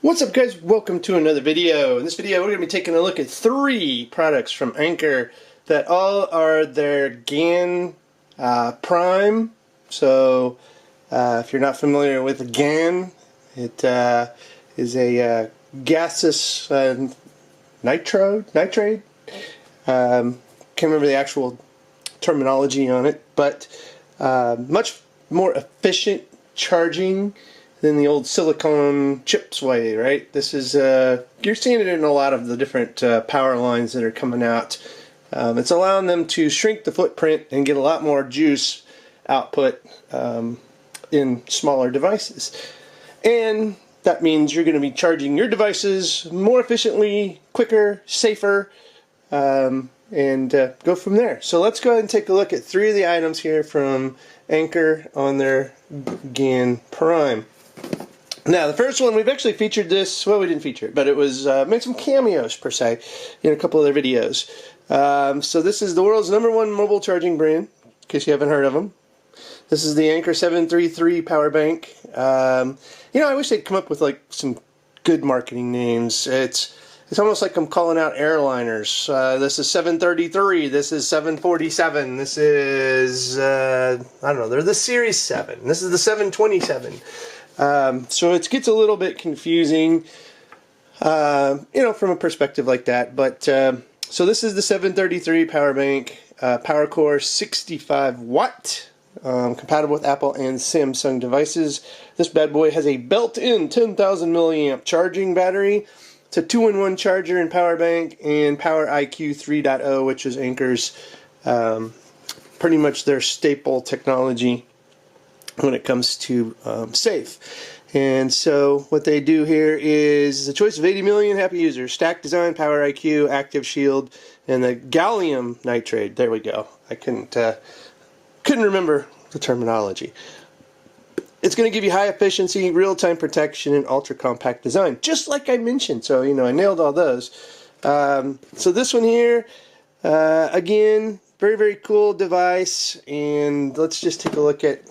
What's up, guys? Welcome to another video. In this video we're going to be taking a look at 3 products from Anker that all are their GaN prime. So if you're not familiar with GaN, it is a gaseous nitride. Can't remember the actual terminology on it, but much more efficient charging than the old silicone chips way, right? This is, you're seeing it in a lot of the different power lines that are coming out. It's allowing them to shrink the footprint and get a lot more juice output in smaller devices. And that means you're going to be charging your devices more efficiently, quicker, safer, and go from there. So let's go ahead and take a look at 3 of the items here from Anker on their GaN Prime. Now, the first one, we've actually featured this, well, we didn't feature it, but it was made some cameos, per se, in a couple other videos. So this is the world's #1 mobile charging brand, in case you haven't heard of them. This is the Anker 733 power bank. You know, I wish they'd come up with, like, some good marketing names. It's almost like I'm calling out airliners. This is 733, this is 747, this is, I don't know, they're the Series 7, this is the 727. So it gets a little bit confusing, you know, from a perspective like that. But so this is the 733 power bank, power core 65 watt, compatible with Apple and Samsung devices. This bad boy has a built-in 10,000 milliamp charging battery. It's a 2-in-1 charger and power bank, and Power IQ 3.0, which is Anker's pretty much their staple technology when it comes to safe. And so what they do here is a choice of 80 million happy users, stack design, Power IQ, active shield, and the gallium nitride. There we go. I couldn't remember the terminology. It's going to give you high efficiency, real-time protection, and ultra-compact design, just like I mentioned. So, you know, I nailed all those. So this one here, again, very, very cool device. And let's just take a look at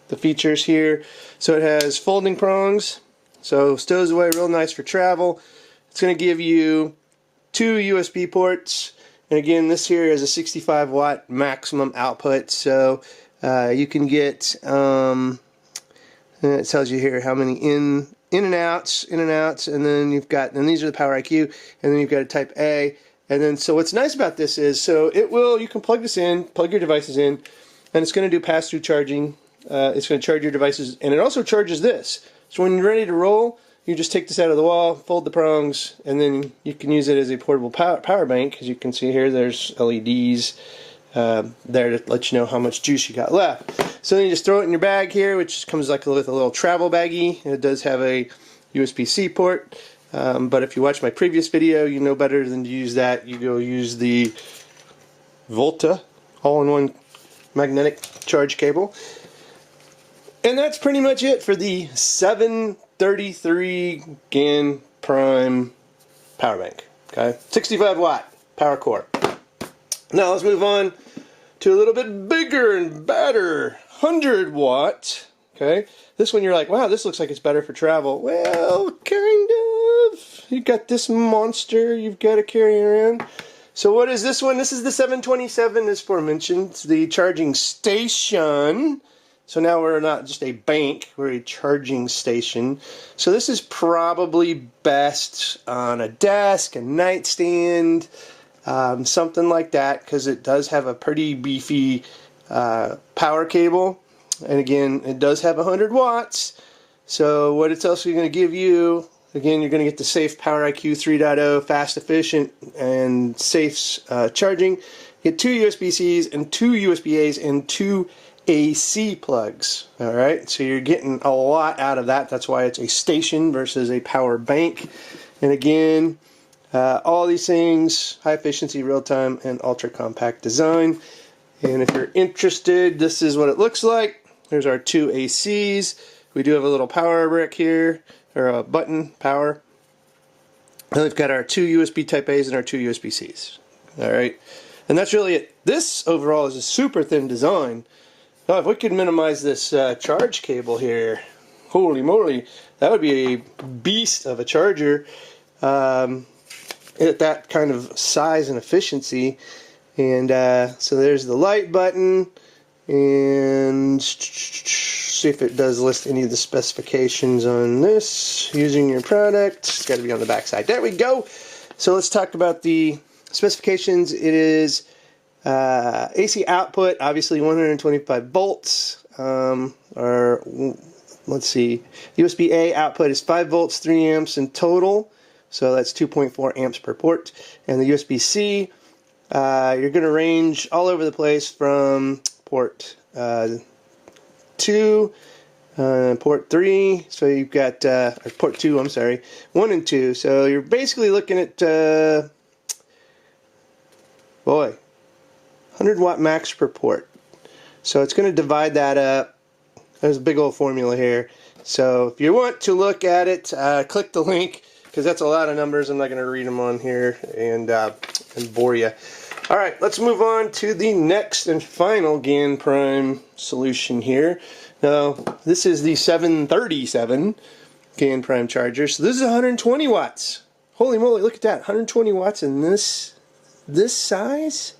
the features here. So it has folding prongs, so stows away real nice for travel. It's going to give you 2 USB ports, and again, this here is a 65 watt maximum output, so you can get it tells you here how many in and outs, and then you've got, and these are the Power IQ, and then you've got a Type A. And then, so what's nice about this is, so you can plug this in, plug your devices in, and it's going to do pass-through charging. It's going to charge your devices, and it also charges this. So when you're ready to roll, you just take this out of the wall, fold the prongs, and then you can use it as a portable power bank. As you can see here, there's LEDs there to let you know how much juice you got left. So then you just throw it in your bag here, which comes like with a little travel baggie. It does have a USB-C port, but if you watch my previous video, you know better than to use that. You go use the Volta all-in-one magnetic charge cable. And that's pretty much it for the 733 GaN Prime power bank. Okay, 65 watt power core. Now let's move on to a little bit bigger and better 100 watt. Okay, this one you're like, wow, this looks like it's better for travel. Well, kind of. You got this monster you've got to carry around. So what is this one? This is the 727, as aforementioned. It's the charging station. So now we're not just a bank, we're a charging station. So this is probably best on a desk, a nightstand, something like that, because it does have a pretty beefy power cable. And again, it does have 100 watts. So what it's also going to give you, again, you're going to get the safe Power IQ 3.0, fast, efficient, and safe charging. You get 2 USB-Cs and 2 USB-As and 2 AC plugs. Alright, so you're getting a lot out of that. That's why it's a station versus a power bank. And again, all these things, high efficiency, real time, and ultra compact design. And if you're interested, this is what it looks like. There's our 2 ACs. We do have a little power brick here, or a button power. And we've got our 2 USB Type A's and our 2 USB-C's. Alright, and that's really it. This overall is a super thin design. Oh, if we could minimize this charge cable here, holy moly, that would be a beast of a charger at that kind of size and efficiency. And so there's the light button, and see if it does list any of the specifications on this. Using your product, it's got to be on the back side. There we go. So let's talk about the specifications. It is AC output, obviously 125 volts, or let's see, USB-A output is 5 volts, 3 amps in total, so that's 2.4 amps per port. And the USB-C, you're going to range all over the place from port 2, port 3, so you've got, port 2, I'm sorry, 1 and 2, so you're basically looking at, boy, 100 watt max per port. So it's going to divide that up. There's a big old formula here. So if you want to look at it, click the link, because that's a lot of numbers. I'm not going to read them on here and bore you. All right, let's move on to the next and final GaN Prime solution here. Now, this is the 737 GaN Prime charger. So this is 120 watts. Holy moly, look at that. 120 watts in this size.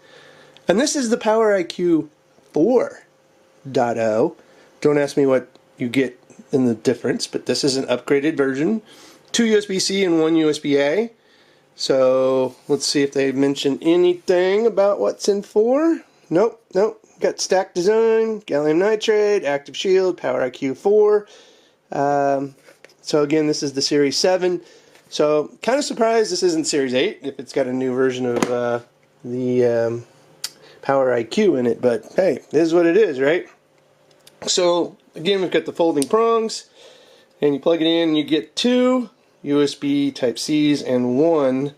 And this is the Power IQ 4.0. Don't ask me what you get in the difference, but this is an upgraded version. 2 USB-C and 1 USB-A. So let's see if they mention anything about what's in 4. Nope, nope. Got stack design, gallium nitride, active shield, Power IQ 4. So again, this is the Series 7. So kind of surprised this isn't Series 8 if it's got a new version of the Power IQ in it, but hey, it is what it is, right? So again, we've got the folding prongs, and you plug it in and you get 2 USB Type-Cs and 1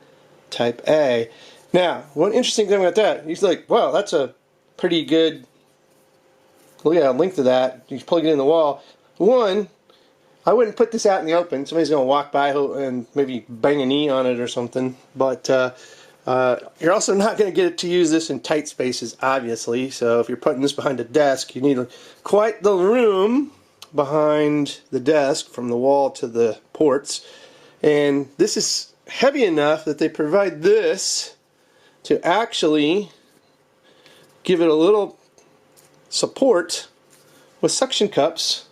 Type-A. Now, one interesting thing about that, he's like, wow, that's a pretty good, look at the length of that. You plug it in the wall. One, I wouldn't put this out in the open. Somebody's going to walk by and maybe bang a knee on it or something, but you're also not going to get it to use this in tight spaces, obviously. So if you're putting this behind a desk, you need quite the room behind the desk from the wall to the ports. And this is heavy enough that they provide this to actually give it a little support with suction cups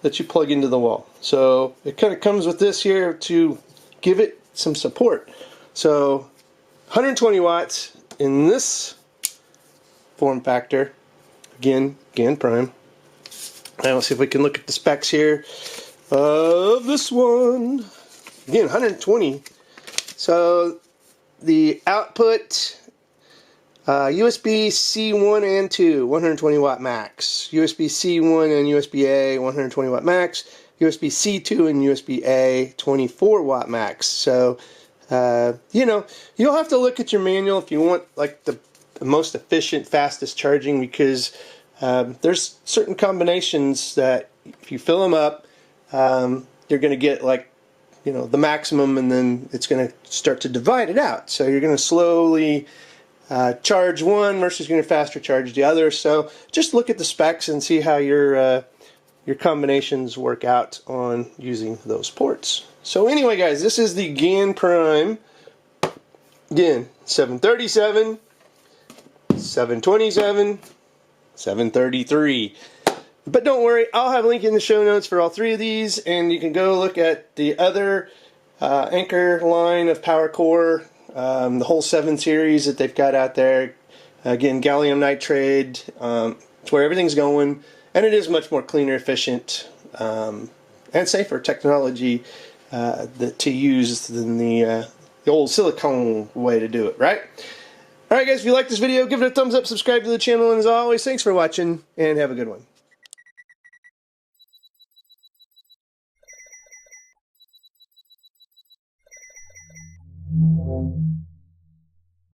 that you plug into the wall. So it kind of comes with this here to give it some support. So 120 watts in this form factor. Again, GaN Prime. Now let's see if we can look at the specs here of this one. Again, 120. So the output, USB-C 1 and 2, 120 watt max. USB-C 1 and USB-A, 120 watt max. USB-C 2 and USB-A, 24 watt max. So you know, you'll have to look at your manual if you want like the most efficient, fastest charging, because there's certain combinations that if you fill them up, you're going to get like, you know, the maximum, and then it's going to start to divide it out. So you're going to slowly charge one versus going to faster charge the other. So just look at the specs and see how your combinations work out on using those ports. So anyway, guys, this is the GaN Prime. Again, 737, 727, 733. But don't worry, I'll have a link in the show notes for all 3 of these, and you can go look at the other Anker line of power core, the whole 7 series that they've got out there. Again, gallium nitride, it's where everything's going, and it is much more cleaner, efficient, and safer technology to use than the old silicone way to do it, right? Alright guys, if you like this video, give it a thumbs up, subscribe to the channel, and as always, thanks for watching, and have a good one.